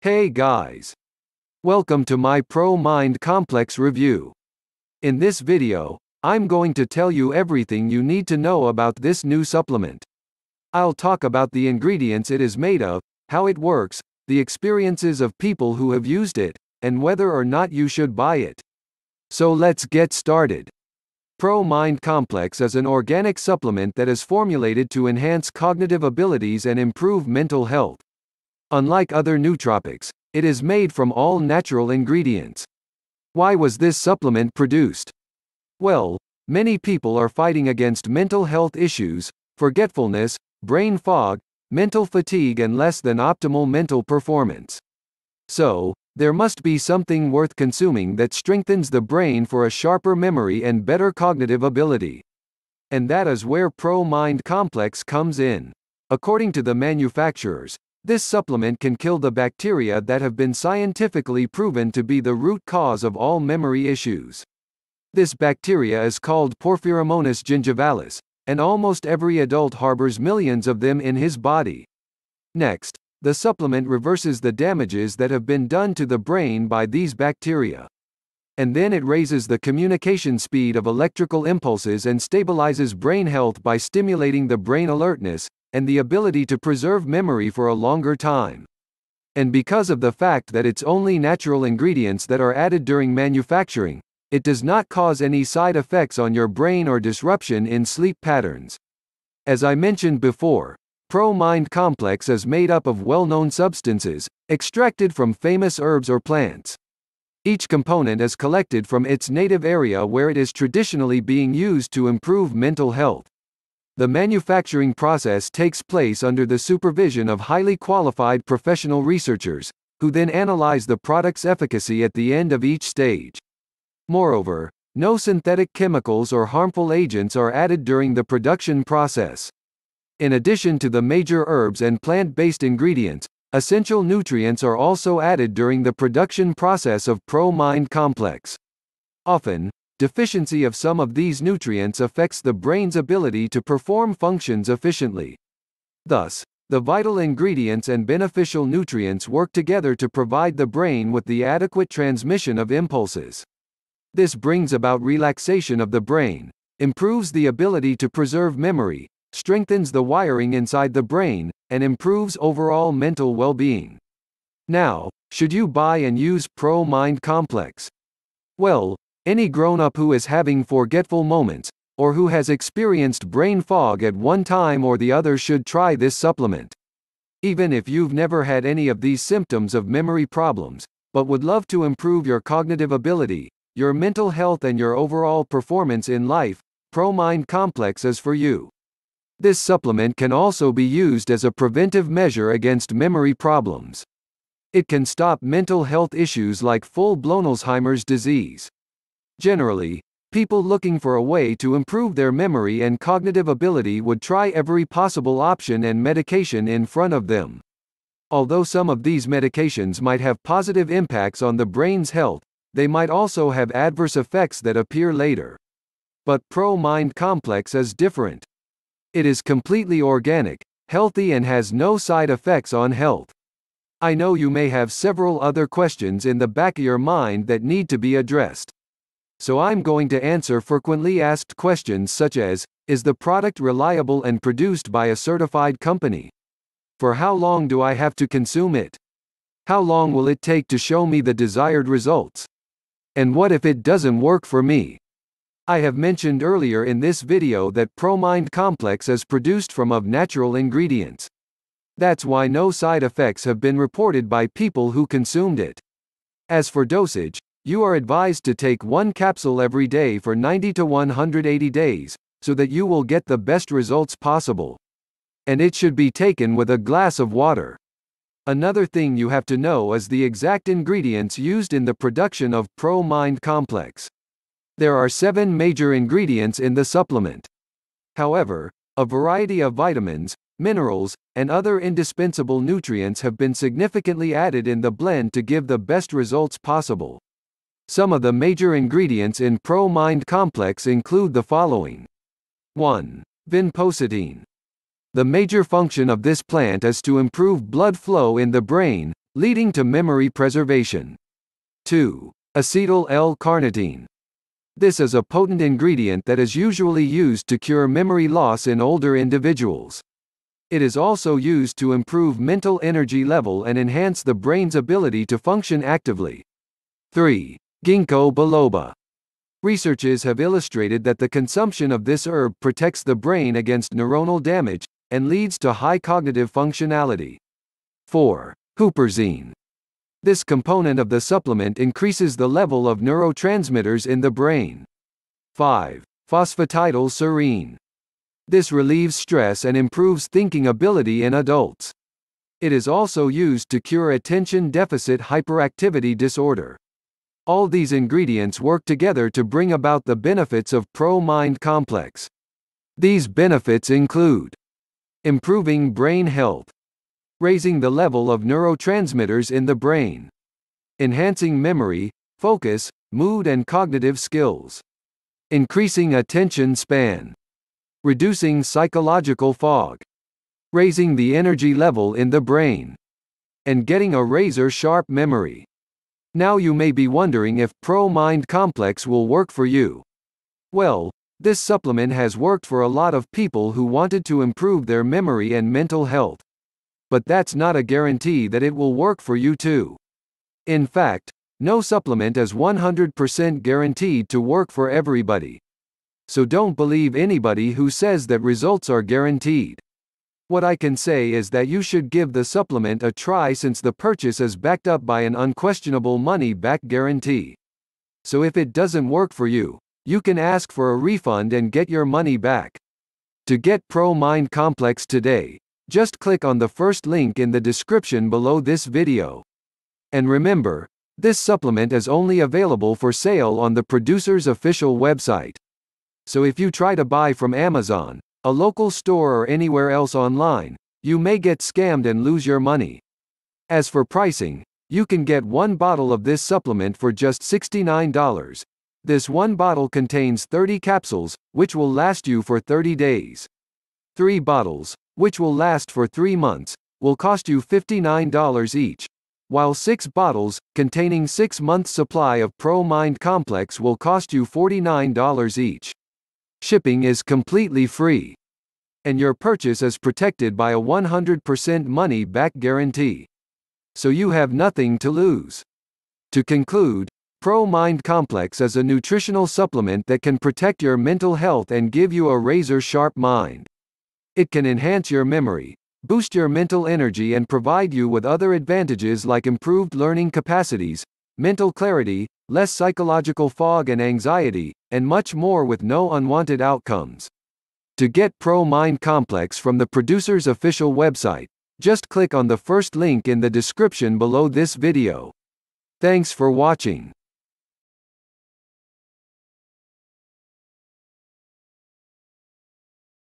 Hey guys! Welcome to my ProMind Complex review. In this video, I'm going to tell you everything you need to know about this new supplement. I'll talk about the ingredients it is made of, how it works, the experiences of people who have used it, and whether or not you should buy it. So let's get started. ProMind Complex is an organic supplement that is formulated to enhance cognitive abilities and improve mental health. Unlike other nootropics, it is made from all natural ingredients. Why was this supplement produced? Well, many people are fighting against mental health issues, forgetfulness, brain fog, mental fatigue, and less than optimal mental performance. So, there must be something worth consuming that strengthens the brain for a sharper memory and better cognitive ability. And that is where ProMind Complex comes in. According to the manufacturers, this supplement can kill the bacteria that have been scientifically proven to be the root cause of all memory issues. This bacteria is called Porphyromonas gingivalis, and almost every adult harbors millions of them in his body. Next, the supplement reverses the damages that have been done to the brain by these bacteria. And then it raises the communication speed of electrical impulses and stabilizes brain health by stimulating the brain alertness and the ability to preserve memory for a longer time. And because of the fact that it's only natural ingredients that are added during manufacturing, it does not cause any side effects on your brain or disruption in sleep patterns. As I mentioned before, ProMind Complex is made up of well-known substances, extracted from famous herbs or plants. Each component is collected from its native area where it is traditionally being used to improve mental health. The manufacturing process takes place under the supervision of highly qualified professional researchers, who then analyze the product's efficacy at the end of each stage. Moreover, no synthetic chemicals or harmful agents are added during the production process. In addition to the major herbs and plant-based ingredients, essential nutrients are also added during the production process of ProMind Complex. Often, deficiency of some of these nutrients affects the brain's ability to perform functions efficiently. Thus, the vital ingredients and beneficial nutrients work together to provide the brain with the adequate transmission of impulses. This brings about relaxation of the brain, improves the ability to preserve memory, strengthens the wiring inside the brain, and improves overall mental well-being. Now, should you buy and use ProMind Complex? Well, any grown-up who is having forgetful moments, or who has experienced brain fog at one time or the other should try this supplement. Even if you've never had any of these symptoms of memory problems, but would love to improve your cognitive ability, your mental health, and your overall performance in life, ProMind Complex is for you. This supplement can also be used as a preventive measure against memory problems. It can stop mental health issues like full-blown Alzheimer's disease. Generally, people looking for a way to improve their memory and cognitive ability would try every possible option and medication in front of them. Although some of these medications might have positive impacts on the brain's health, they might also have adverse effects that appear later. But ProMind Complex is different. It is completely organic, healthy, and has no side effects on health. I know you may have several other questions in the back of your mind that need to be addressed. So I'm going to answer frequently asked questions such as, is the product reliable and produced by a certified company? For how long do I have to consume it? How long will it take to show me the desired results? And what if it doesn't work for me? I have mentioned earlier in this video that ProMind Complex is produced from natural ingredients. That's why no side effects have been reported by people who consumed it. As for dosage, you are advised to take one capsule every day for 90 to 180 days, so that you will get the best results possible. And it should be taken with a glass of water. Another thing you have to know is the exact ingredients used in the production of ProMind Complex. There are 7 major ingredients in the supplement. However, a variety of vitamins, minerals, and other indispensable nutrients have been significantly added in the blend to give the best results possible. Some of the major ingredients in ProMind Complex include the following. 1. Vinpocetine. The major function of this plant is to improve blood flow in the brain, leading to memory preservation. 2. Acetyl L-carnitine. This is a potent ingredient that is usually used to cure memory loss in older individuals. It is also used to improve mental energy level and enhance the brain's ability to function actively. 3. Ginkgo biloba. Researchers have illustrated that the consumption of this herb protects the brain against neuronal damage and leads to high cognitive functionality. 4. Huperzine. This component of the supplement increases the level of neurotransmitters in the brain. 5. Phosphatidylserine. This relieves stress and improves thinking ability in adults. It is also used to cure attention deficit hyperactivity disorder. All these ingredients work together to bring about the benefits of ProMind Complex. These benefits include improving brain health, raising the level of neurotransmitters in the brain, enhancing memory, focus, mood and cognitive skills, increasing attention span, reducing psychological fog, raising the energy level in the brain, and getting a razor-sharp memory. Now you may be wondering if ProMind Complex will work for you. Well, this supplement has worked for a lot of people who wanted to improve their memory and mental health. But that's not a guarantee that it will work for you too. In fact, no supplement is 100% guaranteed to work for everybody. So don't believe anybody who says that results are guaranteed. What I can say is that you should give the supplement a try since the purchase is backed up by an unquestionable money-back guarantee. So if it doesn't work for you, you can ask for a refund and get your money back. To get ProMind Complex today, just click on the first link in the description below this video. And remember, this supplement is only available for sale on the producer's official website. So if you try to buy from Amazon, a local store or anywhere else online, you may get scammed and lose your money. As for pricing, you can get one bottle of this supplement for just $69. This one bottle contains 30 capsules, which will last you for 30 days. 3 bottles, which will last for 3 months, will cost you $59 each, while 6 bottles, containing 6 months' supply of ProMind Complex will cost you $49 each. Shipping is completely free. And your purchase is protected by a 100% money-back guarantee. So you have nothing to lose. To conclude, ProMind Complex is a nutritional supplement that can protect your mental health and give you a razor-sharp mind. It can enhance your memory, boost your mental energy and provide you with other advantages like improved learning capacities, mental clarity, less psychological fog and anxiety, and much more with no unwanted outcomes. To get ProMind Complex from the producer's official website, just click on the first link in the description below this video. Thanks for watching.